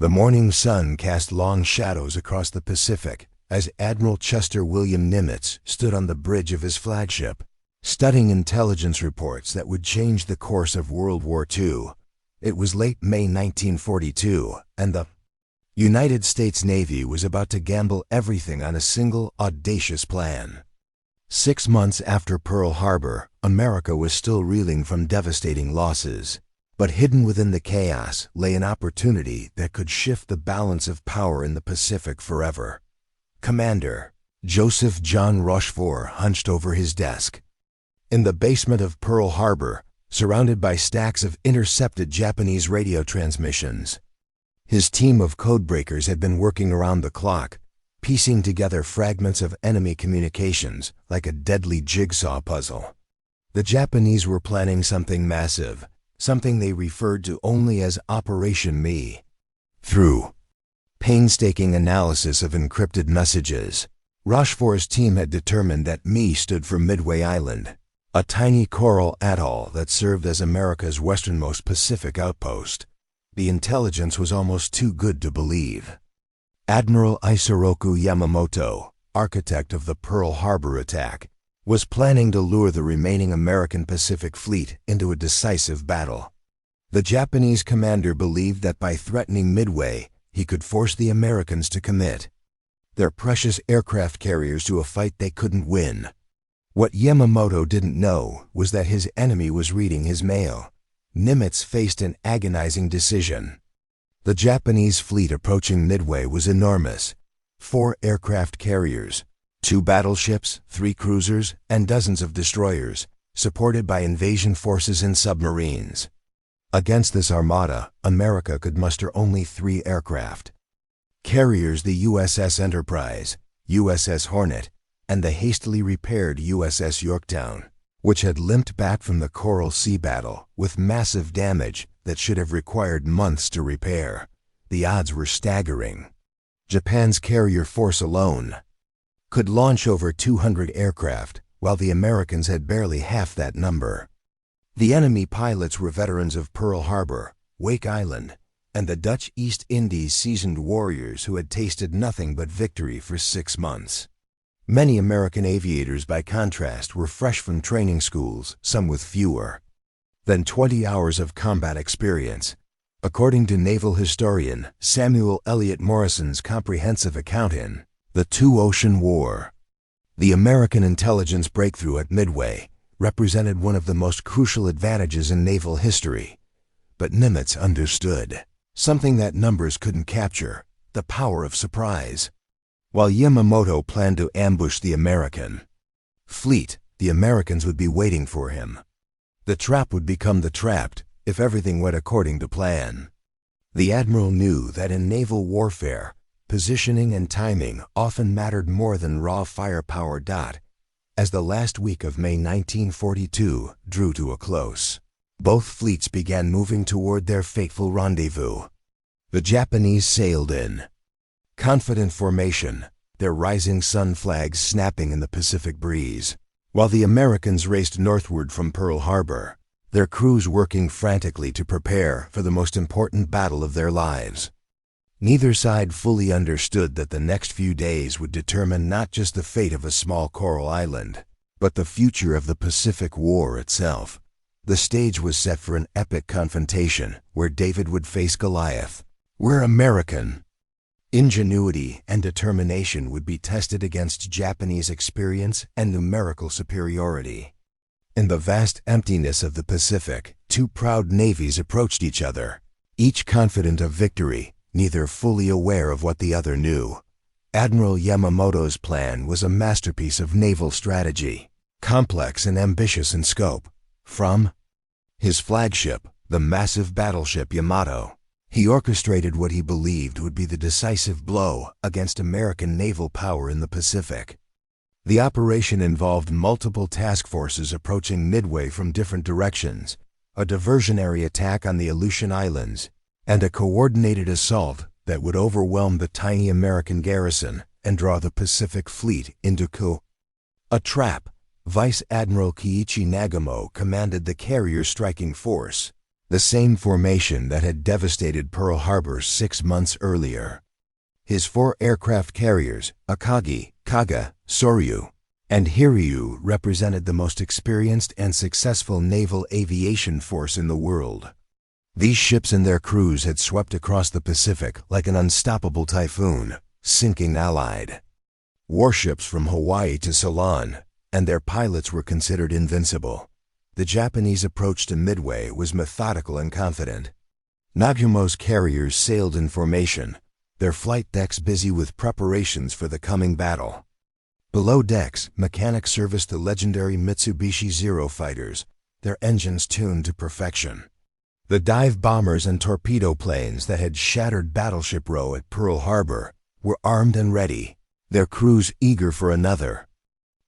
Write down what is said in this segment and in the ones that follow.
The morning sun cast long shadows across the Pacific as Admiral Chester William Nimitz stood on the bridge of his flagship, studying intelligence reports that would change the course of World War II. It was late May 1942, and the United States Navy was about to gamble everything on a single, audacious plan. 6 months after Pearl Harbor, America was still reeling from devastating losses. But hidden within the chaos lay an opportunity that could shift the balance of power in the Pacific forever. Commander Joseph John Rochefort hunched over his desk. In the basement of Pearl Harbor, surrounded by stacks of intercepted Japanese radio transmissions, his team of codebreakers had been working around the clock, piecing together fragments of enemy communications like a deadly jigsaw puzzle. The Japanese were planning something massive, something they referred to only as Operation Me. Through painstaking analysis of encrypted messages, Rochefort's team had determined that Me stood for Midway Island, a tiny coral atoll that served as America's westernmost Pacific outpost. The intelligence was almost too good to believe. Admiral Isoroku Yamamoto, architect of the Pearl Harbor attack, was planning to lure the remaining American Pacific Fleet into a decisive battle. The Japanese commander believed that by threatening Midway, he could force the Americans to commit their precious aircraft carriers to a fight they couldn't win. What Yamamoto didn't know was that his enemy was reading his mail. Nimitz faced an agonizing decision. The Japanese fleet approaching Midway was enormous. 4 aircraft carriers, 2 battleships, 3 cruisers, and dozens of destroyers, supported by invasion forces and submarines. Against this armada, America could muster only 3 aircraft. Carriers: the USS Enterprise, USS Hornet, and the hastily repaired USS Yorktown, which had limped back from the Coral Sea battle with massive damage that should have required months to repair. The odds were staggering. Japan's carrier force alone could launch over 200 aircraft, while the Americans had barely half that number. The enemy pilots were veterans of Pearl Harbor, Wake Island, and the Dutch East Indies, seasoned warriors who had tasted nothing but victory for 6 months. Many American aviators, by contrast, were fresh from training schools, some with fewer than 20 hours of combat experience. According to naval historian Samuel Eliot Morrison's comprehensive account in The Two-Ocean War, the American intelligence breakthrough at Midway represented one of the most crucial advantages in naval history. But Nimitz understood something that numbers couldn't capture: the power of surprise. While Yamamoto planned to ambush the American fleet, the Americans would be waiting for him. The trap would become the trapped if everything went according to plan. The admiral knew that in naval warfare, positioning and timing often mattered more than raw firepower. As the last week of May 1942 drew to a close, both fleets began moving toward their fateful rendezvous. The Japanese sailed in confident formation, their rising sun flags snapping in the Pacific breeze, while the Americans raced northward from Pearl Harbor, their crews working frantically to prepare for the most important battle of their lives. Neither side fully understood that the next few days would determine not just the fate of a small coral island, but the future of the Pacific War itself. The stage was set for an epic confrontation where David would face Goliath, where American ingenuity and determination would be tested against Japanese experience and numerical superiority. In the vast emptiness of the Pacific, 2 proud navies approached each other, each confident of victory, neither fully aware of what the other knew. Admiral Yamamoto's plan was a masterpiece of naval strategy, complex and ambitious in scope. From his flagship, the massive battleship Yamato, he orchestrated what he believed would be the decisive blow against American naval power in the Pacific. The operation involved multiple task forces approaching Midway from different directions, a diversionary attack on the Aleutian Islands, and a coordinated assault that would overwhelm the tiny American garrison and draw the Pacific Fleet into a trap. Vice Admiral Kiichi Nagamo commanded the carrier striking force. the same formation that had devastated Pearl Harbor 6 months earlier. His 4 aircraft carriers, Akagi, Kaga, Soryu, and Hiryu, represented the most experienced and successful naval aviation force in the world. These ships and their crews had swept across the Pacific like an unstoppable typhoon, sinking Allied warships from Hawaii to Ceylon, and their pilots were considered invincible. The Japanese approach to Midway was methodical and confident. Nagumo's carriers sailed in formation, their flight decks busy with preparations for the coming battle. Below decks, mechanics serviced the legendary Mitsubishi Zero fighters, their engines tuned to perfection. The dive bombers and torpedo planes that had shattered Battleship Row at Pearl Harbor were armed and ready, their crews eager for another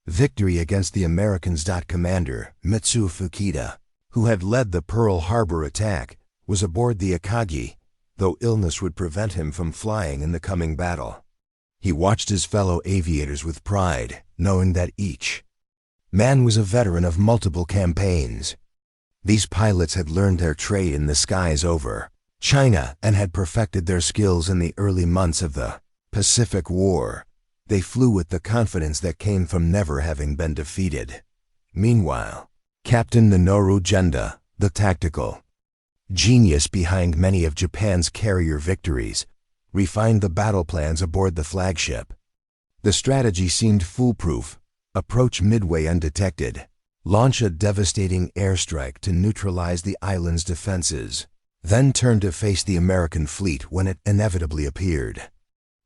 victory against the Americans. Commander Mitsuo Fukita, who had led the Pearl Harbor attack, was aboard the Akagi, though illness would prevent him from flying in the coming battle. He watched his fellow aviators with pride, knowing that each man was a veteran of multiple campaigns. These pilots had learned their trade in the skies over China and had perfected their skills in the early months of the Pacific War. They flew with the confidence that came from never having been defeated. Meanwhile, Captain Minoru Genda, the tactical genius behind many of Japan's carrier victories, refined the battle plans aboard the flagship. The strategy seemed foolproof: approach Midway undetected, launch a devastating airstrike to neutralize the island's defenses, then turn to face the American fleet when it inevitably appeared.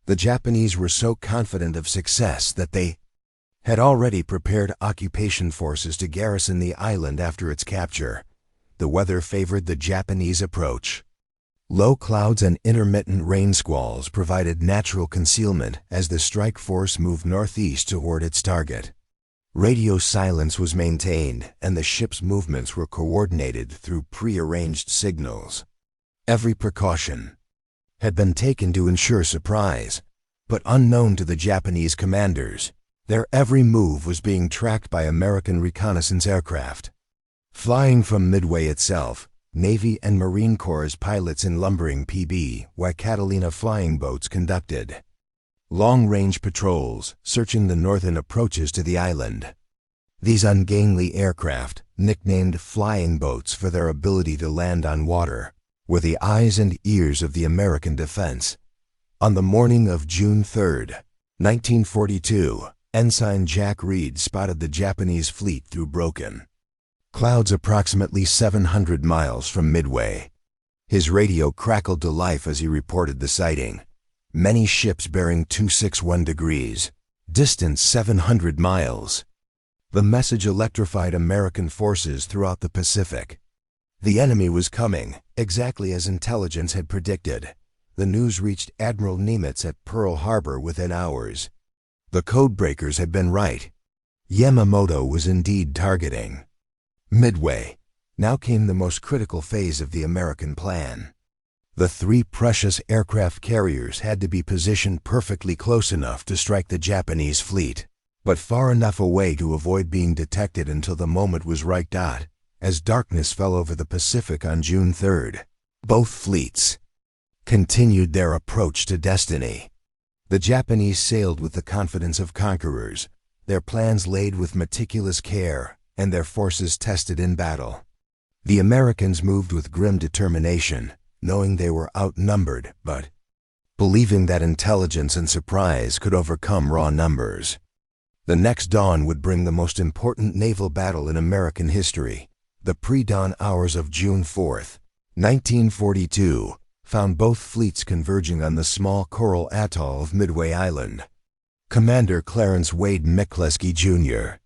The Japanese were so confident of success that they had already prepared occupation forces to garrison the island after its capture. The weather favored the Japanese approach. Low clouds and intermittent rain squalls provided natural concealment as the strike force moved northeast toward its target. Radio silence was maintained, and the ship's movements were coordinated through pre-arranged signals. Every precaution had been taken to ensure surprise, but unknown to the Japanese commanders, their every move was being tracked by American reconnaissance aircraft. Flying from Midway itself, Navy and Marine Corps pilots in lumbering PB-Y Catalina flying boats conducted long-range patrols, searching the northern approaches to the island. These ungainly aircraft, nicknamed flying boats for their ability to land on water, were the eyes and ears of the American defense. On the morning of June 3, 1942, Ensign Jack Reed spotted the Japanese fleet through broken clouds approximately 700 miles from Midway. His radio crackled to life as he reported the sighting. Many ships bearing 261 degrees, distance 700 miles. The message electrified American forces throughout the Pacific. The enemy was coming, exactly as intelligence had predicted. The news reached Admiral Nimitz at Pearl Harbor within hours. The codebreakers had been right. Yamamoto was indeed targeting Midway. Now came the most critical phase of the American plan. The 3 precious aircraft carriers had to be positioned perfectly close enough to strike the Japanese fleet, but far enough away to avoid being detected until the moment was right. As darkness fell over the Pacific on June 3rd, both fleets continued their approach to destiny. The Japanese sailed with the confidence of conquerors, their plans laid with meticulous care, and their forces tested in battle. The Americans moved with grim determination, knowing they were outnumbered, but believing that intelligence and surprise could overcome raw numbers. The next dawn would bring the most important naval battle in American history. The pre-dawn hours of June 4th, 1942, found both fleets converging on the small coral atoll of Midway Island. Commander Clarence Wade McCleskey, Jr.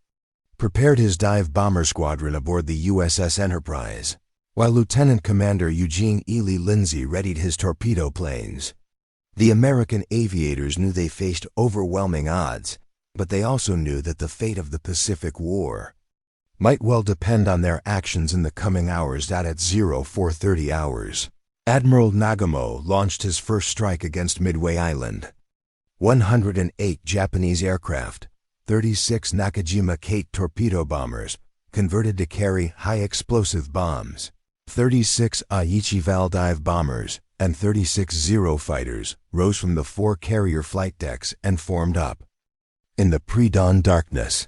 prepared his dive bomber squadron aboard the USS Enterprise, while Lieutenant Commander Eugene Ely Lindsey readied his torpedo planes. The American aviators knew they faced overwhelming odds, but they also knew that the fate of the Pacific War might well depend on their actions in the coming hours. At 0430 hours, Admiral Nagumo launched his first strike against Midway Island. 108 Japanese aircraft, 36 Nakajima Kate torpedo bombers, converted to carry high-explosive bombs, 36 Aichi Valdive bombers and 36 Zero fighters rose from the 4 carrier flight decks and formed up. In the pre-dawn darkness,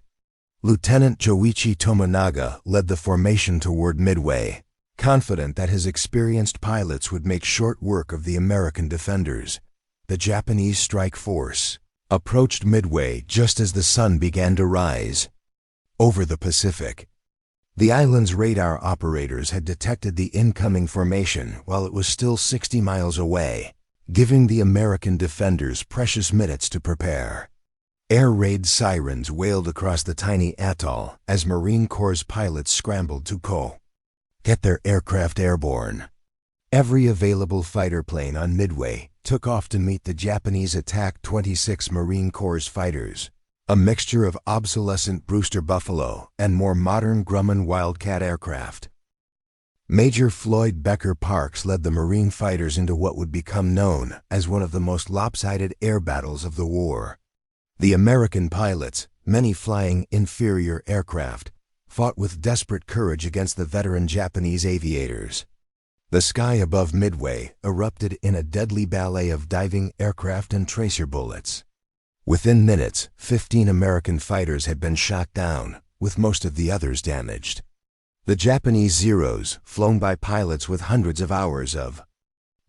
Lieutenant Joichi Tomonaga led the formation toward Midway, confident that his experienced pilots would make short work of the American defenders. The Japanese strike force approached Midway just as the sun began to rise. Over the Pacific, the island's radar operators had detected the incoming formation while it was still 60 miles away, giving the American defenders precious minutes to prepare. Air raid sirens wailed across the tiny atoll as Marine Corps pilots scrambled to get their aircraft airborne. Every available fighter plane on Midway took off to meet the Japanese attack 26 Marine Corps fighters, a mixture of obsolescent Brewster Buffalo and more modern Grumman Wildcat aircraft. Major Floyd Becker Parks led the Marine fighters into what would become known as one of the most lopsided air battles of the war. The American pilots, many flying inferior aircraft, fought with desperate courage against the veteran Japanese aviators. The sky above Midway erupted in a deadly ballet of diving aircraft and tracer bullets. Within minutes, 15 American fighters had been shot down, with most of the others damaged. The Japanese Zeros, flown by pilots with hundreds of hours of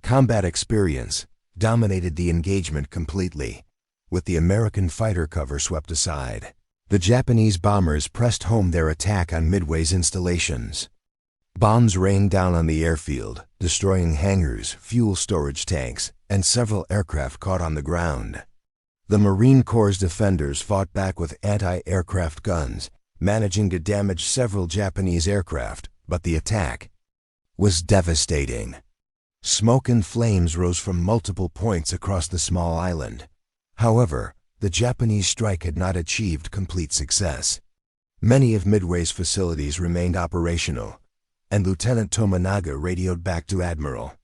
combat experience, dominated the engagement completely. With the American fighter cover swept aside, the Japanese bombers pressed home their attack on Midway's installations. Bombs rained down on the airfield, destroying hangars, fuel storage tanks, and several aircraft caught on the ground. The Marine Corps defenders fought back with anti-aircraft guns, managing to damage several Japanese aircraft, but the attack was devastating. Smoke and flames rose from multiple points across the small island. However, the Japanese strike had not achieved complete success. Many of Midway's facilities remained operational, and Lieutenant Tomonaga radioed back to Admiral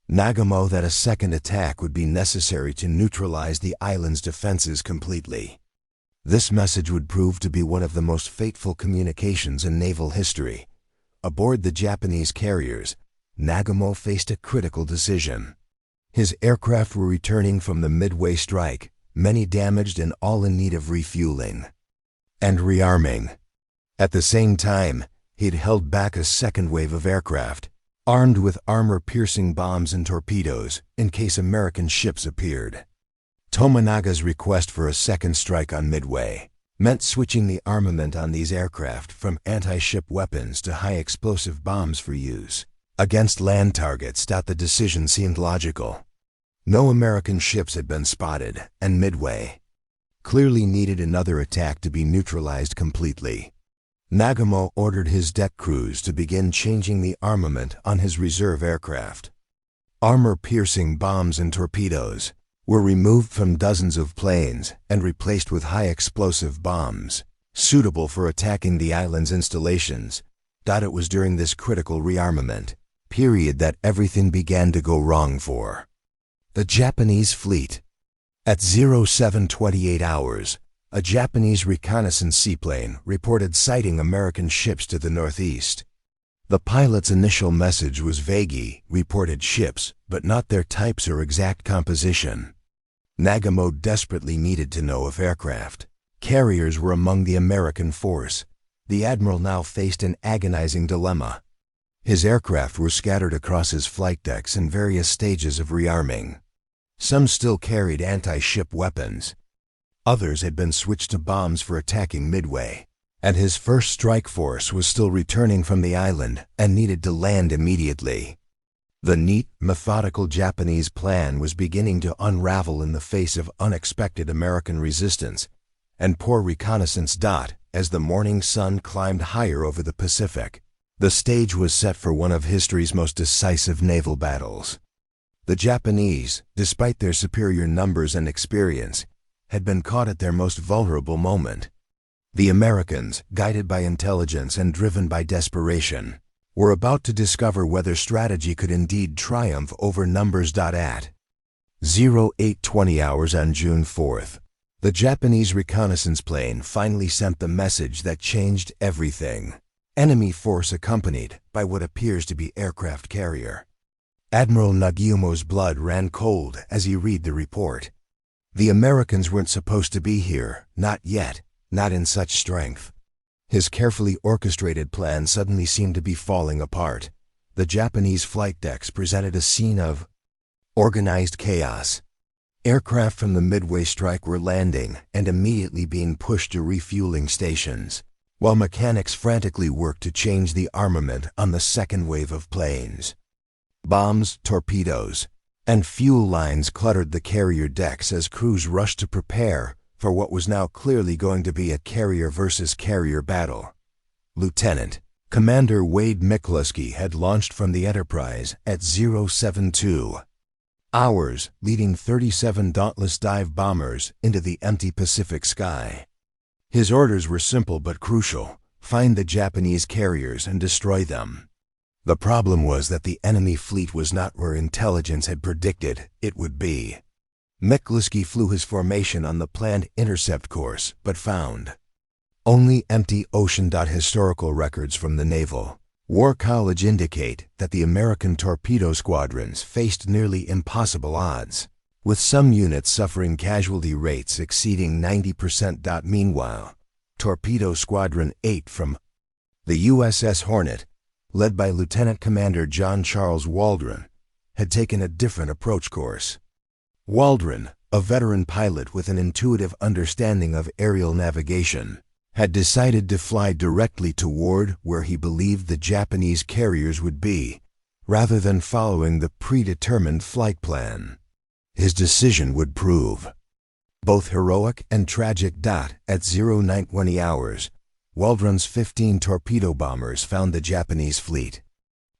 Nagamo that a second attack would be necessary to neutralize the island's defenses completely. This message would prove to be one of the most fateful communications in naval history. Aboard the Japanese carriers, Nagamo faced a critical decision. His aircraft were returning from the Midway strike, many damaged and all in need of refueling and rearming. At the same time, he'd held back a second wave of aircraft, armed with armor-piercing bombs and torpedoes, in case American ships appeared. Tomonaga's request for a second strike on Midway meant switching the armament on these aircraft from anti-ship weapons to high-explosive bombs for use against land targets. The decision seemed logical. No American ships had been spotted, and Midway clearly needed another attack to be neutralized completely. Nagamo ordered his deck crews to begin changing the armament on his reserve aircraft. Armor-piercing bombs and torpedoes were removed from dozens of planes and replaced with high-explosive bombs, suitable for attacking the island's installations. It was during this critical rearmament period that everything began to go wrong for the Japanese fleet. At 0728 hours, a Japanese reconnaissance seaplane reported sighting American ships to the northeast. The pilot's initial message was vague, reported ships, but not their types or exact composition. Nagamo desperately needed to know if aircraft carriers were among the American force. The admiral now faced an agonizing dilemma. His aircraft were scattered across his flight decks in various stages of rearming. Some still carried anti-ship weapons. Others had been switched to bombs for attacking Midway, and his first strike force was still returning from the island and needed to land immediately. The neat, methodical Japanese plan was beginning to unravel in the face of unexpected American resistance and poor reconnaissance. As the morning sun climbed higher over the Pacific, the stage was set for one of history's most decisive naval battles. The Japanese, despite their superior numbers and experience, had been caught at their most vulnerable moment. The Americans, guided by intelligence and driven by desperation, were about to discover whether strategy could indeed triumph over numbers. At 0820 hours on June 4th, the Japanese reconnaissance plane finally sent the message that changed everything. Enemy force accompanied by what appears to be aircraft carrier. Admiral Nagumo's blood ran cold as he read the report. The Americans weren't supposed to be here, not yet, not in such strength. His carefully orchestrated plan suddenly seemed to be falling apart. The Japanese flight decks presented a scene of organized chaos. Aircraft from the Midway strike were landing and immediately being pushed to refueling stations, while mechanics frantically worked to change the armament on the second wave of planes. Bombs, torpedoes, and fuel lines cluttered the carrier decks as crews rushed to prepare for what was now clearly going to be a carrier versus carrier battle. Lieutenant Commander Wade McCluskey had launched from the Enterprise at 072 hours, leading 37 Dauntless dive bombers into the empty Pacific sky. His orders were simple but crucial: find the Japanese carriers and destroy them. The problem was that the enemy fleet was not where intelligence had predicted it would be. McCluskey flew his formation on the planned intercept course, but found only empty ocean. Historical records from the Naval War College indicate that the American torpedo squadrons faced nearly impossible odds, with some units suffering casualty rates exceeding 90%. Meanwhile, Torpedo Squadron 8 from the USS Hornet, led by Lieutenant Commander John Charles Waldron, had taken a different approach course. Waldron, a veteran pilot with an intuitive understanding of aerial navigation, had decided to fly directly toward where he believed the Japanese carriers would be, rather than following the predetermined flight plan. His decision would prove both heroic and tragic. At 0920 hours, Waldron's 15 torpedo bombers found the Japanese fleet.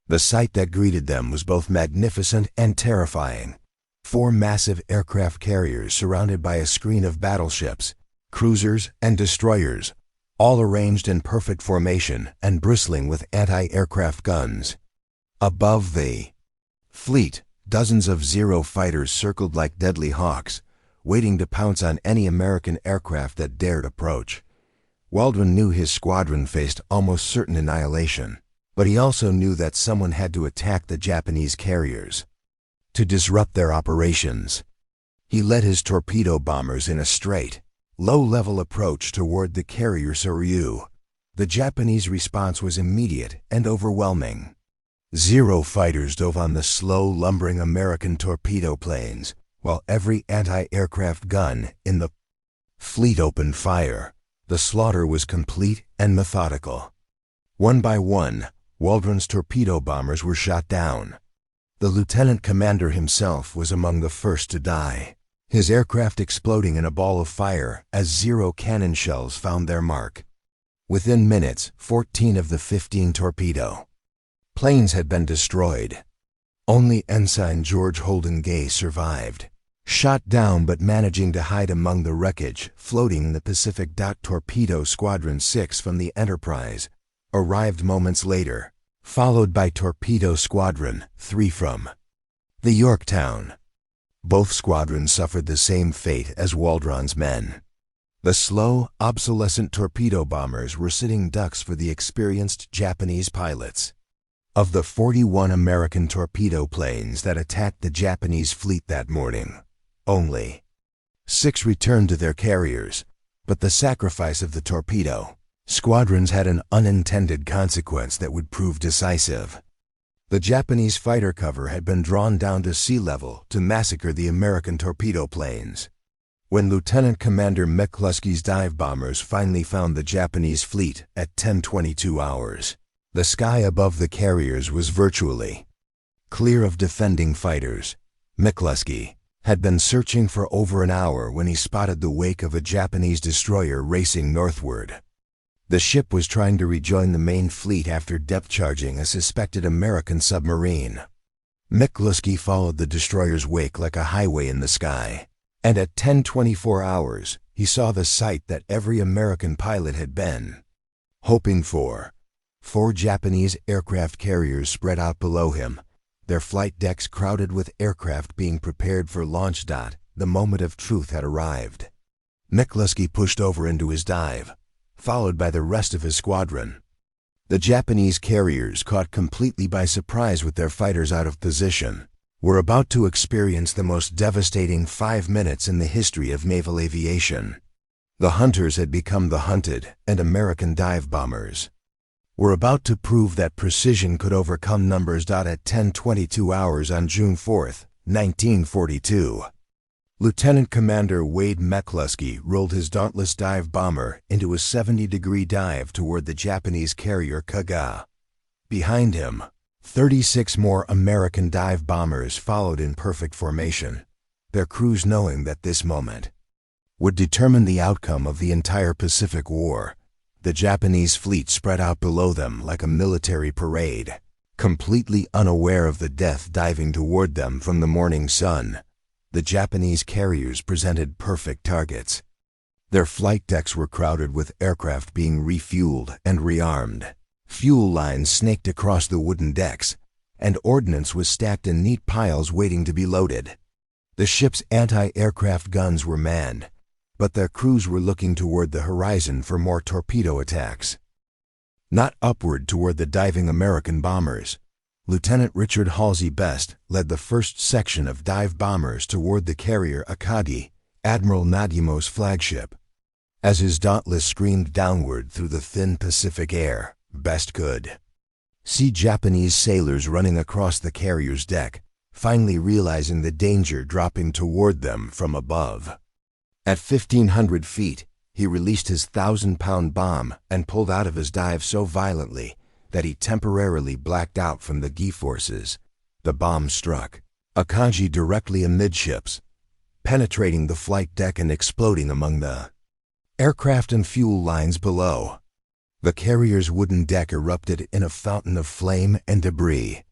The sight that greeted them was both magnificent and terrifying. 4 massive aircraft carriers surrounded by a screen of battleships, cruisers, and destroyers, all arranged in perfect formation and bristling with anti-aircraft guns. Above the fleet, dozens of Zero fighters circled like deadly hawks, waiting to pounce on any American aircraft that dared approach. Waldron knew his squadron faced almost certain annihilation, but he also knew that someone had to attack the Japanese carriers to disrupt their operations. He led his torpedo bombers in a straight, low-level approach toward the carrier Soryu. The Japanese response was immediate and overwhelming. Zero fighters dove on the slow, lumbering American torpedo planes, while every anti-aircraft gun in the fleet opened fire. The slaughter was complete and methodical. One by one, Waldron's torpedo bombers were shot down. The lieutenant commander himself was among the first to die, his aircraft exploding in a ball of fire as Zero cannon shells found their mark. Within minutes, 14 of the 15 torpedo planes had been destroyed. Only Ensign George Holden Gay survived, shot down but managing to hide among the wreckage floating in the Pacific. Torpedo Squadron 6 from the Enterprise arrived moments later, followed by Torpedo Squadron 3 from the Yorktown. Both squadrons suffered the same fate as Waldron's men. The slow, obsolescent torpedo bombers were sitting ducks for the experienced Japanese pilots. Of the 41 American torpedo planes that attacked the Japanese fleet that morning, only 6 returned to their carriers, but the sacrifice of the torpedo squadrons had an unintended consequence that would prove decisive. The Japanese fighter cover had been drawn down to sea level to massacre the American torpedo planes. When Lieutenant Commander McCluskey's dive bombers finally found the Japanese fleet at 10:22 hours, the sky above the carriers was virtually clear of defending fighters. McCluskey had been searching for over an hour when he spotted the wake of a Japanese destroyer racing northward. The ship was trying to rejoin the main fleet after depth charging a suspected American submarine. McCluskey followed the destroyer's wake like a highway in the sky, and at 10:24 hours, he saw the sight that every American pilot had been hoping for. 4 Japanese aircraft carriers spread out below him, their flight decks crowded with aircraft being prepared for launch. The moment of truth had arrived. McCluskey pushed over into his dive, followed by the rest of his squadron. The Japanese carriers, caught completely by surprise with their fighters out of position, were about to experience the most devastating 5 minutes in the history of naval aviation. The hunters had become the hunted, and American dive bombers were about to prove that precision could overcome numbers. At 10:22 hours on June 4, 1942, Lieutenant Commander Wade McCluskey rolled his dauntless dive bomber into a 70-degree dive toward the Japanese carrier Kaga. Behind him, 36 more American dive bombers followed in perfect formation, their crews knowing that this moment would determine the outcome of the entire Pacific War. The Japanese fleet spread out below them like a military parade, completely unaware of the death diving toward them from the morning sun. The Japanese carriers presented perfect targets. Their flight decks were crowded with aircraft being refueled and rearmed. Fuel lines snaked across the wooden decks, and ordnance was stacked in neat piles waiting to be loaded. The ship's anti-aircraft guns were manned, but their crews were looking toward the horizon for more torpedo attacks, not upward toward the diving American bombers. Lieutenant Richard Halsey Best led the first section of dive bombers toward the carrier Akagi, Admiral Nadimo's flagship. As his Dauntless screamed downward through the thin Pacific air, Best could see Japanese sailors running across the carrier's deck, finally realizing the danger dropping toward them from above. At 1,500 feet, he released his 1,000-pound bomb and pulled out of his dive so violently that he temporarily blacked out from the G-forces. The bomb struck Akagi directly amidships, penetrating the flight deck and exploding among the aircraft and fuel lines below. The carrier's wooden deck erupted in a fountain of flame and debris.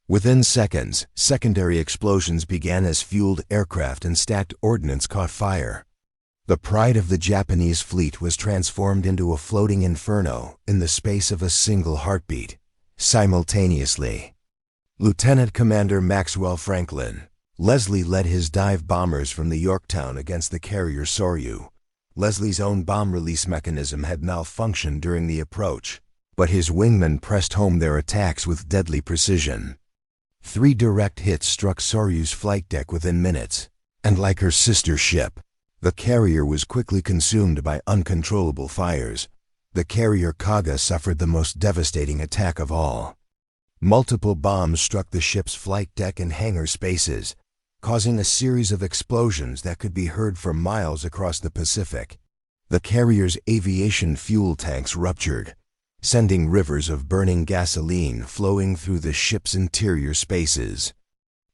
Within seconds, secondary explosions began as fueled aircraft and stacked ordnance caught fire. The pride of the Japanese fleet was transformed into a floating inferno in the space of a single heartbeat. Simultaneously, Lieutenant Commander Maxwell Franklin Leslie led his dive bombers from the Yorktown against the carrier Soryu. Leslie's own bomb release mechanism had malfunctioned during the approach, but his wingmen pressed home their attacks with deadly precision. 3 direct hits struck Soryu's flight deck within minutes, and like her sister ship, the carrier was quickly consumed by uncontrollable fires. The carrier Kaga suffered the most devastating attack of all. Multiple bombs struck the ship's flight deck and hangar spaces, causing a series of explosions that could be heard for miles across the Pacific. The carrier's aviation fuel tanks ruptured, sending rivers of burning gasoline flowing through the ship's interior spaces.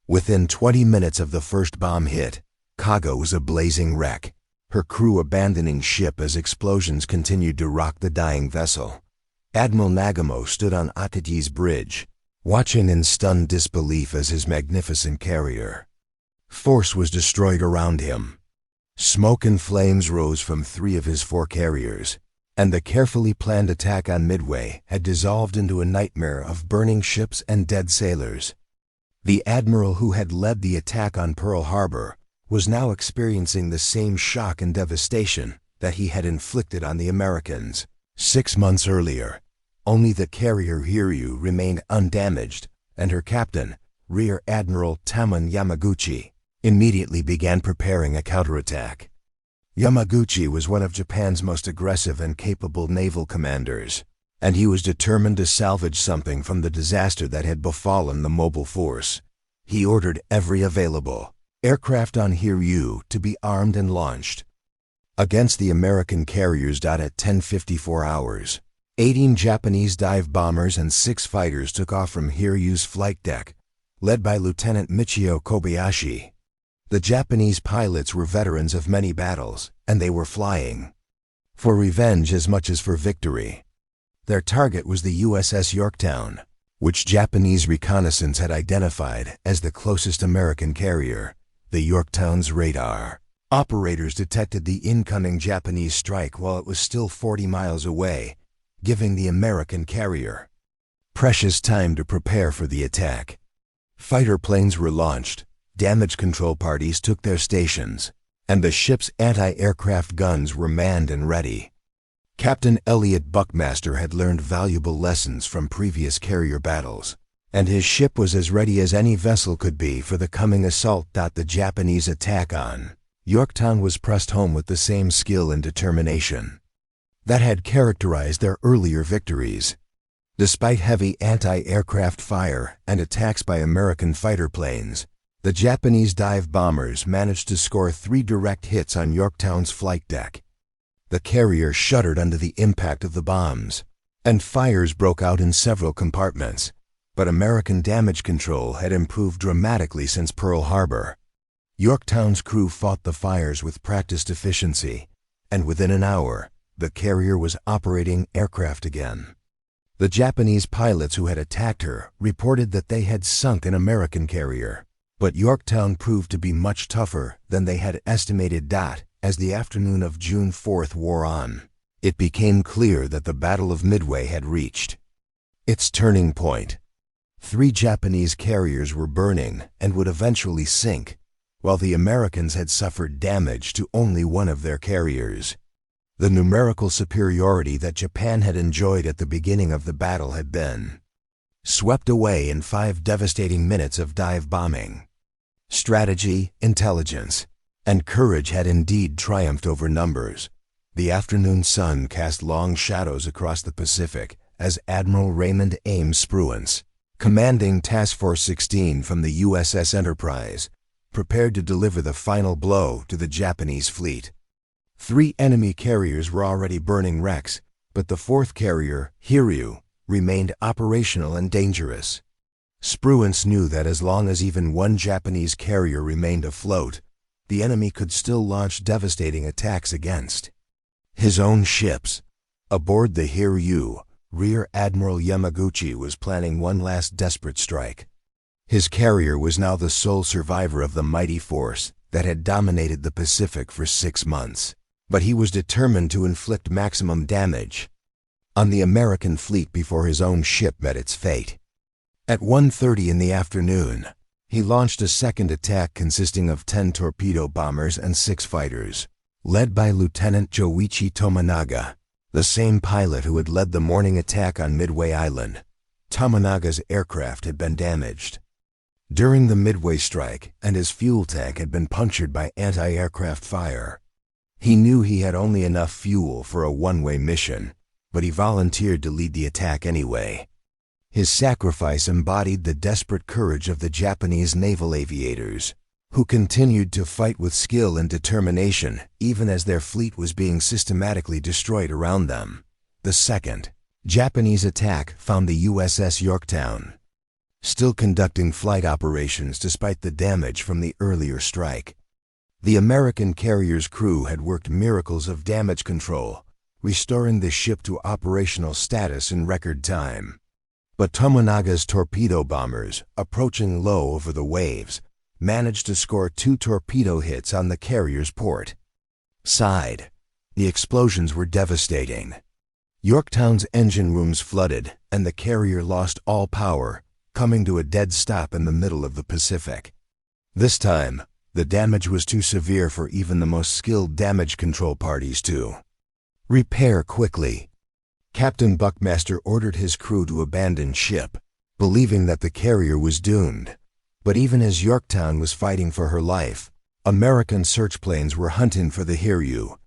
Within 20 minutes of the first bomb hit, Kaga was a blazing wreck, her crew abandoning ship as explosions continued to rock the dying vessel. Admiral Nagamo stood on Atagi's bridge, watching in stunned disbelief as his magnificent carrier force was destroyed around him. Smoke and flames rose from 3 of his 4 carriers, and the carefully planned attack on Midway had dissolved into a nightmare of burning ships and dead sailors. The admiral who had led the attack on Pearl Harbor was now experiencing the same shock and devastation that he had inflicted on the Americans. 6 months earlier, only the carrier Hiryu remained undamaged, and her captain, Rear Admiral Tamon Yamaguchi, immediately began preparing a counterattack. Yamaguchi was one of Japan's most aggressive and capable naval commanders, and he was determined to salvage something from the disaster that had befallen the mobile force. He ordered every available aircraft on Hiryu to be armed and launched against the American carriers. At 10:54 hours, 18 Japanese dive bombers and 6 fighters took off from Hiryu's flight deck, led by Lieutenant Michio Kobayashi. The Japanese pilots were veterans of many battles, and they were flying for revenge as much as for victory. Their target was the USS Yorktown, which Japanese reconnaissance had identified as the closest American carrier. The Yorktown's radar operators detected the incoming Japanese strike while it was still 40 miles away, giving the American carrier precious time to prepare for the attack. Fighter planes were launched, damage control parties took their stations, and the ship's anti-aircraft guns were manned and ready. Captain Elliot Buckmaster had learned valuable lessons from previous carrier battles, and his ship was as ready as any vessel could be for the coming assault. The Japanese attack on Yorktown was pressed home with the same skill and determination that had characterized their earlier victories. Despite heavy anti-aircraft fire and attacks by American fighter planes, the Japanese dive bombers managed to score 3 direct hits on Yorktown's flight deck. The carrier shuddered under the impact of the bombs, and fires broke out in several compartments, but American damage control had improved dramatically since Pearl Harbor. Yorktown's crew fought the fires with practiced efficiency, and within an hour, the carrier was operating aircraft again. The Japanese pilots who had attacked her reported that they had sunk an American carrier, but Yorktown proved to be much tougher than they had estimated. As the afternoon of June 4th wore on, it became clear that the Battle of Midway had reached its turning point. 3 Japanese carriers were burning and would eventually sink, while the Americans had suffered damage to only one of their carriers. The numerical superiority that Japan had enjoyed at the beginning of the battle had been swept away in 5 devastating minutes of dive bombing. Strategy, intelligence, and courage had indeed triumphed over numbers. The afternoon sun cast long shadows across the Pacific as Admiral Raymond Ames Spruance, commanding Task Force 16 from the USS Enterprise, prepared to deliver the final blow to the Japanese fleet. 3 enemy carriers were already burning wrecks, but the 4th carrier, Hiryu, remained operational and dangerous. Spruance knew that as long as even one Japanese carrier remained afloat, the enemy could still launch devastating attacks against his own ships. Aboard the Hiryu, Rear Admiral Yamaguchi was planning one last desperate strike. His carrier was now the sole survivor of the mighty force that had dominated the Pacific for 6 months, but he was determined to inflict maximum damage on the American fleet before his own ship met its fate. At 1:30 in the afternoon, he launched a second attack consisting of 10 torpedo bombers and 6 fighters, led by Lieutenant Joichi Tominaga, the same pilot who had led the morning attack on Midway Island. Tominaga's aircraft had been damaged during the Midway strike, and his fuel tank had been punctured by anti-aircraft fire. He knew he had only enough fuel for a one-way mission, but he volunteered to lead the attack anyway. His sacrifice embodied the desperate courage of the Japanese naval aviators, who continued to fight with skill and determination even as their fleet was being systematically destroyed around them. The second Japanese attack found the USS Yorktown still conducting flight operations despite the damage from the earlier strike. The American carrier's crew had worked miracles of damage control, restoring the ship to operational status in record time. But Tominaga's torpedo bombers, approaching low over the waves, managed to score 2 torpedo hits on the carrier's port side. The explosions were devastating. Yorktown's engine rooms flooded, and the carrier lost all power, coming to a dead stop in the middle of the Pacific. This time, the damage was too severe for even the most skilled damage control parties to repair quickly. Captain Buckmaster ordered his crew to abandon ship, believing that the carrier was doomed. But even as Yorktown was fighting for her life, American search planes were hunting for the Hiryu.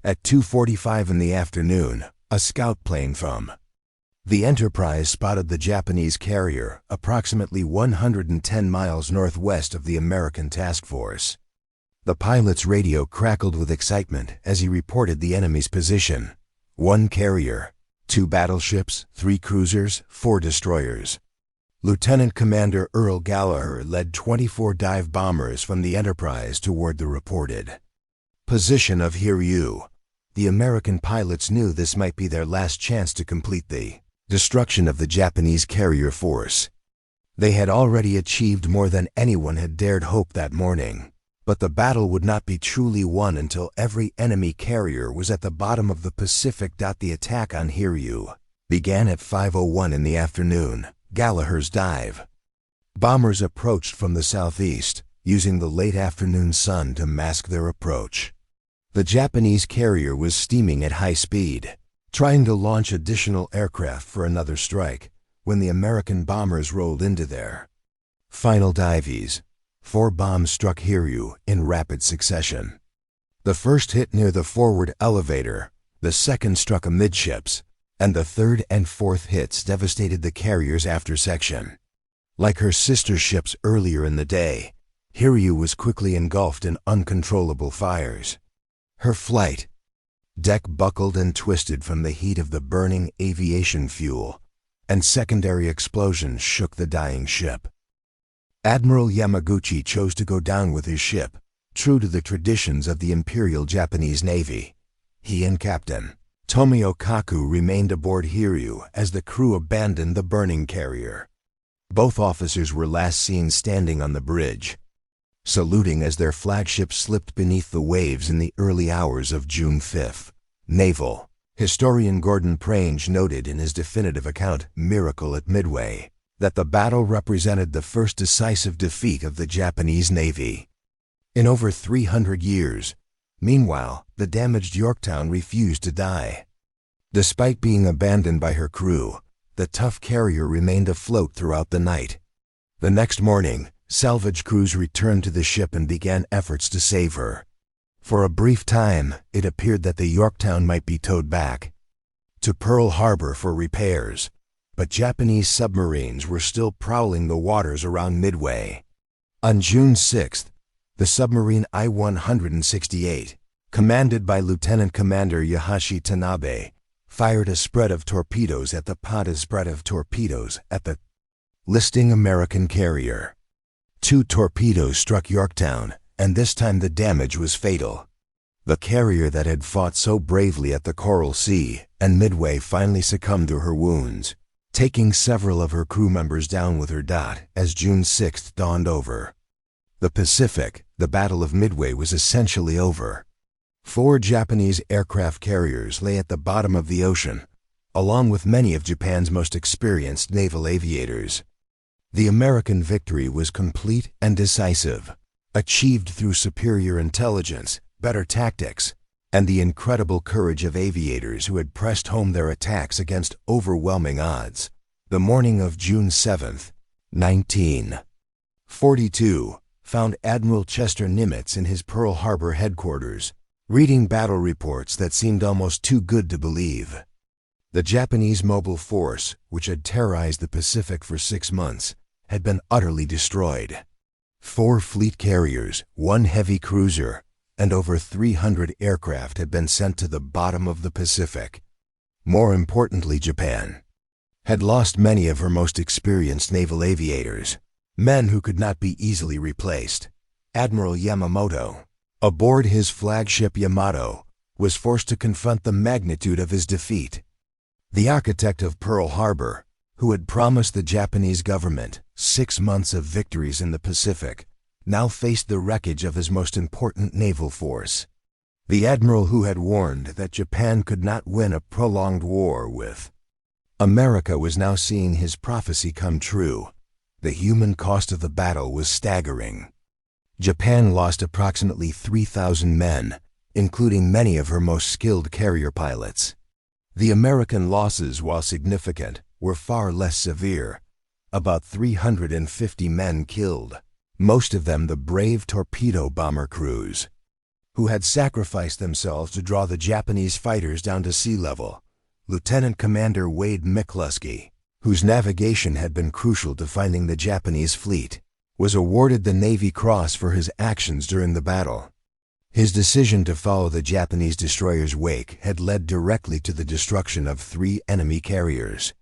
At 2:45 in the afternoon, a scout plane from the Enterprise spotted the Japanese carrier approximately 110 miles northwest of the American task force. The pilot's radio crackled with excitement as he reported the enemy's position. 1 carrier, 2 battleships, 3 cruisers, 4 destroyers. Lieutenant Commander Earl Gallagher led 24 dive bombers from the Enterprise toward the reported position of Hiryu. The American pilots knew this might be their last chance to complete the destruction of the Japanese carrier force. They had already achieved more than anyone had dared hope that morning. But the battle would not be truly won until every enemy carrier was at the bottom of the Pacific. The attack on Hiryu began at 5:01 in the afternoon. Gallagher's dive bombers approached from the southeast, using the late afternoon sun to mask their approach. The Japanese carrier was steaming at high speed, trying to launch additional aircraft for another strike when the American bombers rolled into their final dives. 4 bombs struck Hiryu in rapid succession. The first hit near the forward elevator, the second struck amidships, and the third and fourth hits devastated the carrier's after section. Like her sister ships earlier in the day, Hiryu was quickly engulfed in uncontrollable fires. Her flight deck buckled and twisted from the heat of the burning aviation fuel, and secondary explosions shook the dying ship. Admiral Yamaguchi chose to go down with his ship, true to the traditions of the Imperial Japanese Navy. He and Captain Tomio Kaku remained aboard Hiryu as the crew abandoned the burning carrier. Both officers were last seen standing on the bridge, saluting as their flagship slipped beneath the waves in the early hours of June 5th. Naval historian Gordon Prange noted in his definitive account, Miracle at Midway, that the battle represented the first decisive defeat of the Japanese Navy in over 300 years. Meanwhile, the damaged Yorktown refused to die. Despite being abandoned by her crew, the tough carrier remained afloat throughout the night. The next morning, salvage crews returned to the ship and began efforts to save her. For a brief time, it appeared that the Yorktown might be towed back to Pearl Harbor for repairs, but Japanese submarines were still prowling the waters around Midway. On June 6th, the submarine I-168, commanded by Lieutenant Commander Yahashi Tanabe, fired a spread of torpedoes at the listing American carrier. 2 torpedoes struck Yorktown, and this time the damage was fatal. The carrier that had fought so bravely at the Coral Sea and Midway finally succumbed to her wounds, taking several of her crew members down with her. As June 6th dawned over the Pacific, the Battle of Midway was essentially over. 4 Japanese aircraft carriers lay at the bottom of the ocean, along with many of Japan's most experienced naval aviators. The American victory was complete and decisive, achieved through superior intelligence, better tactics, and the incredible courage of aviators who had pressed home their attacks against overwhelming odds. The morning of June 7, 1942, found Admiral Chester Nimitz in his Pearl Harbor headquarters, reading battle reports that seemed almost too good to believe. The Japanese mobile force, which had terrorized the Pacific for 6 months, had been utterly destroyed. 4 fleet carriers, 1 heavy cruiser, and over 300 aircraft had been sent to the bottom of the Pacific. More importantly, Japan had lost many of her most experienced naval aviators, men who could not be easily replaced. Admiral Yamamoto, aboard his flagship Yamato, was forced to confront the magnitude of his defeat. The architect of Pearl Harbor, who had promised the Japanese government 6 months of victories in the Pacific, now faced the wreckage of his most important naval force. The admiral who had warned that Japan could not win a prolonged war with America was now seeing his prophecy come true. The human cost of the battle was staggering. Japan lost approximately 3,000 men, including many of her most skilled carrier pilots. The American losses, while significant, were far less severe. About 350 men killed, most of them the brave torpedo bomber crews, who had sacrificed themselves to draw the Japanese fighters down to sea level. Lieutenant Commander Wade McCluskey, whose navigation had been crucial to finding the Japanese fleet, was awarded the Navy Cross for his actions during the battle. His decision to follow the Japanese destroyer's wake had led directly to the destruction of 3 enemy carriers.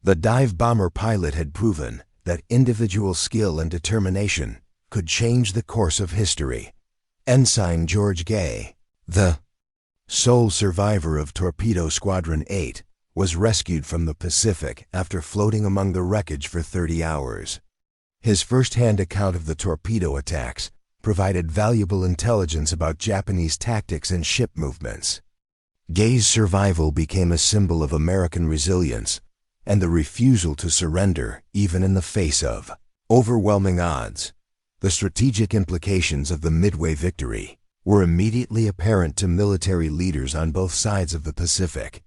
The dive bomber pilot had proven that individual skill and determination could change the course of history. Ensign George Gay, the sole survivor of Torpedo Squadron 8, was rescued from the Pacific after floating among the wreckage for 30 hours. His first-hand account of the torpedo attacks provided valuable intelligence about Japanese tactics and ship movements. Gay's survival became a symbol of American resilience and the refusal to surrender even in the face of overwhelming odds. The strategic implications of the Midway victory were immediately apparent to military leaders on both sides of the Pacific.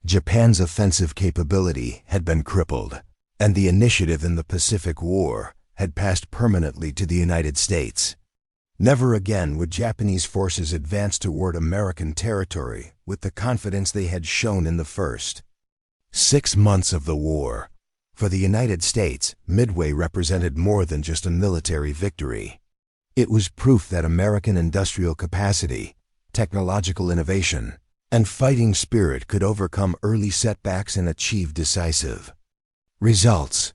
Japan's offensive capability had been crippled, and the initiative in the Pacific War had passed permanently to the United States. Never again would Japanese forces advance toward American territory with the confidence they had shown in the first 6 months of the war. For the United States, Midway represented more than just a military victory. It was proof that American industrial capacity, technological innovation, and fighting spirit could overcome early setbacks and achieve decisive results.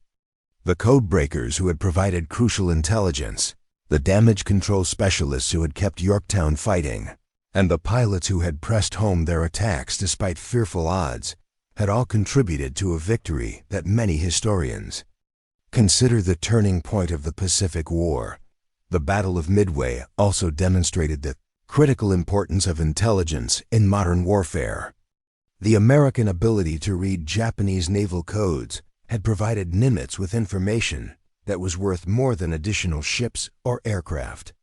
The codebreakers who had provided crucial intelligence, the damage control specialists who had kept Yorktown fighting, and the pilots who had pressed home their attacks despite fearful odds, had all contributed to a victory that many historians consider the turning point of the Pacific War. The Battle of Midway also demonstrated the critical importance of intelligence in modern warfare. The American ability to read Japanese naval codes had provided Nimitz with information that was worth more than additional ships or aircraft.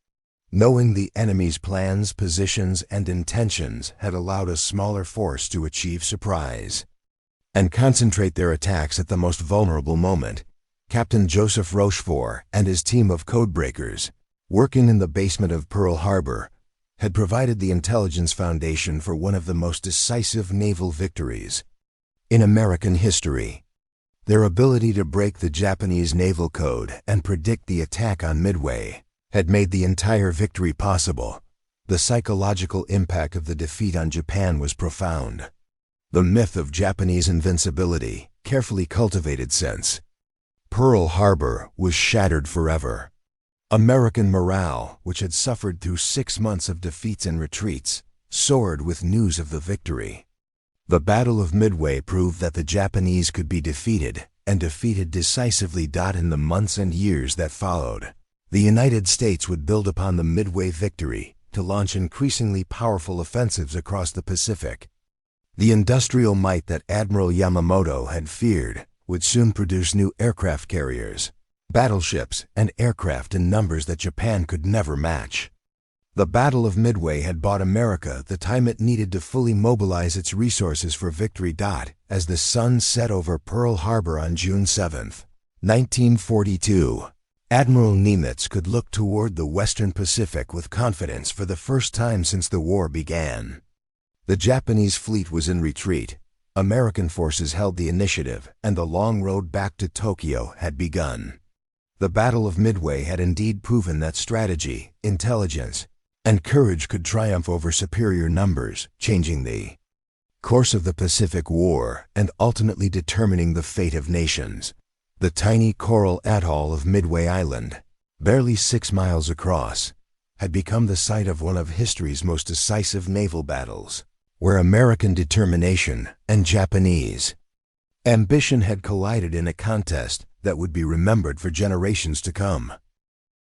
Knowing the enemy's plans, positions, and intentions had allowed a smaller force to achieve surprise and concentrate their attacks at the most vulnerable moment. Captain Joseph Rochefort and his team of codebreakers, working in the basement of Pearl Harbor, had provided the intelligence foundation for one of the most decisive naval victories in American history. Their ability to break the Japanese naval code and predict the attack on Midway had made the entire victory possible. The psychological impact of the defeat on Japan was profound. The myth of Japanese invincibility, carefully cultivated since Pearl Harbor, was shattered forever. American morale, which had suffered through 6 months of defeats and retreats, soared with news of the victory. The Battle of Midway proved that the Japanese could be defeated, and defeated decisively. In the months and years that followed, the United States would build upon the Midway victory to launch increasingly powerful offensives across the Pacific. The industrial might that Admiral Yamamoto had feared would soon produce new aircraft carriers, battleships, and aircraft in numbers that Japan could never match. The Battle of Midway had bought America the time it needed to fully mobilize its resources for victory. As the sun set over Pearl Harbor on June 7, 1942, Admiral Nimitz could look toward the Western Pacific with confidence for the first time since the war began. The Japanese fleet was in retreat, American forces held the initiative, and the long road back to Tokyo had begun. The Battle of Midway had indeed proven that strategy, intelligence, and courage could triumph over superior numbers, changing the course of the Pacific War and ultimately determining the fate of nations. The tiny coral atoll of Midway Island, barely 6 miles across, had become the site of one of history's most decisive naval battles, where American determination and Japanese ambition had collided in a contest that would be remembered for generations to come.